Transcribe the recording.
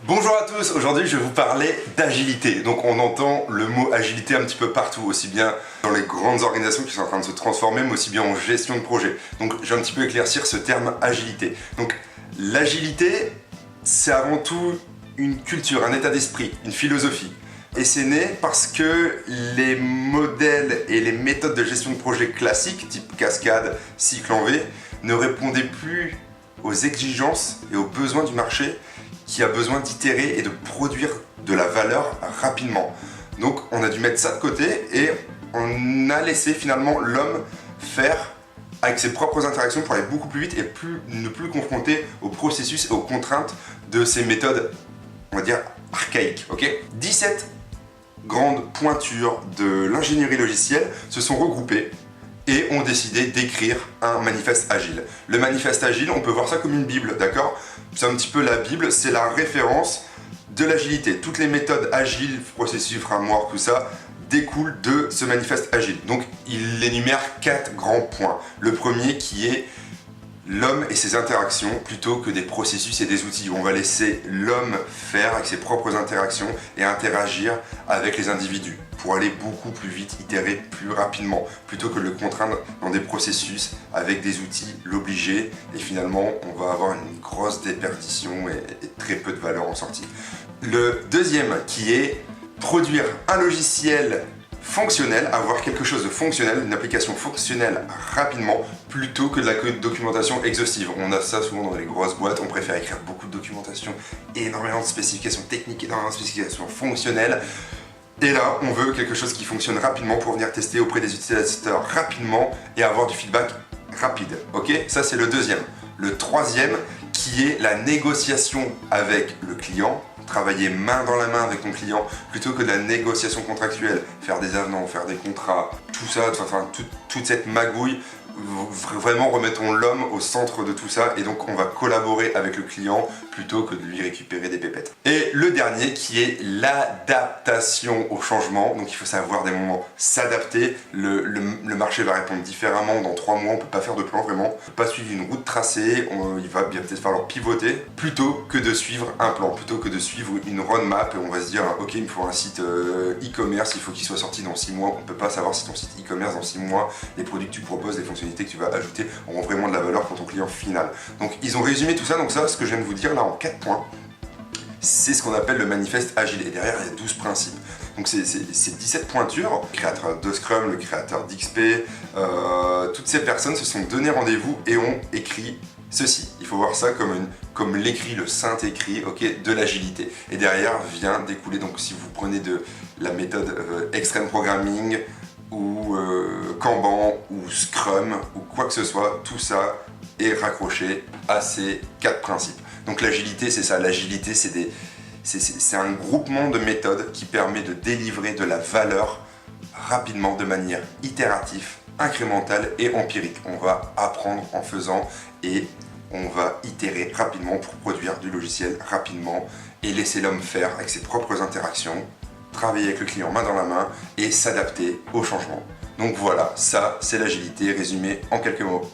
Bonjour à tous, aujourd'hui je vais vous parler d'agilité. Donc on entend le mot agilité un petit peu partout, aussi bien dans les grandes organisations qui sont en train de se transformer, mais aussi bien en gestion de projet. Donc je vais un petit peu éclaircir ce terme agilité. Donc l'agilité, c'est avant tout une culture, un état d'esprit, une philosophie. Et c'est né parce que les modèles et les méthodes de gestion de projet classiques, type cascade, cycle en V, ne répondaient plus aux exigences et aux besoins du marché qui a besoin d'itérer et de produire de la valeur rapidement. Donc on a dû mettre ça de côté et on a laissé finalement l'homme faire avec ses propres interactions pour aller beaucoup plus vite et ne plus confronter aux processus et aux contraintes de ces méthodes, on va dire, archaïques. 17 grandes pointures de l'ingénierie logicielle se sont regroupées et ont décidé d'écrire un manifeste agile. Le manifeste agile, on peut voir ça comme une bible, d'accord? C'est un petit peu la bible, c'est la référence de l'agilité. Toutes les méthodes agiles, processus, framework, tout ça, découlent de ce manifeste agile. Donc il énumère 4 grands points. Le premier qui est l'homme et ses interactions plutôt que des processus et des outils. On va laisser l'homme faire avec ses propres interactions et interagir avec les individus pour aller beaucoup plus vite, itérer plus rapidement, plutôt que de le contraindre dans des processus avec des outils, l'obliger, et finalement on va avoir une grosse déperdition et très peu de valeur en sortie. Le deuxième qui est produire un logiciel fonctionnel, avoir quelque chose de fonctionnel, une application fonctionnelle rapidement, plutôt que de la documentation exhaustive. On a ça souvent dans les grosses boîtes, on préfère écrire beaucoup de documentation, énormément de spécifications techniques, énormément de spécifications fonctionnelles. Et là, on veut quelque chose qui fonctionne rapidement pour venir tester auprès des utilisateurs rapidement et avoir du feedback rapide. Ça c'est le deuxième. Le troisième qui est la négociation avec le client. Travailler main dans la main avec ton client plutôt que de la négociation contractuelle, faire des avenants, faire des contrats, tout ça, enfin toute cette magouille. Vraiment remettons l'homme au centre de tout ça et donc on va collaborer avec le client plutôt que de lui récupérer des pépettes. Et le dernier qui est l'adaptation au changement. Donc il faut savoir des moments s'adapter. Le marché va répondre différemment dans 3 mois, on ne peut pas faire de plan vraiment. On ne peut pas suivre une route tracée, il va bien peut-être falloir pivoter plutôt que de suivre un plan, plutôt que de suivre une roadmap et on va se dire ok, il me faut un site e-commerce, il faut qu'il soit sorti dans 6 mois. On ne peut pas savoir si ton site e-commerce dans 6 mois, les produits que tu proposes, les fonctionnalités que tu vas ajouter auront vraiment de la valeur pour ton client final. Donc ils ont résumé tout ça, donc ça, ce que je viens de vous dire là en 4 points, c'est ce qu'on appelle le manifeste agile. Et derrière, il y a 12 principes. Donc c'est 17 pointures. Le créateur de Scrum, le créateur d'XP, toutes ces personnes se sont donné rendez-vous et ont écrit ceci. Il faut voir ça comme l'écrit, le saint écrit de l'agilité. Et derrière vient découler, donc si vous prenez de la méthode Extreme Programming, ou Kanban, ou Scrum, ou quoi que ce soit, tout ça est raccroché à ces 4 principes. Donc l'agilité, c'est ça. L'agilité, c'est un groupement de méthodes qui permet de délivrer de la valeur rapidement, de manière itérative, incrémentale et empirique. On va apprendre en faisant et on va itérer rapidement pour produire du logiciel rapidement et laisser l'homme faire avec ses propres interactions, travailler avec le client main dans la main et s'adapter au changement. Donc voilà, ça c'est l'agilité résumé en quelques mots.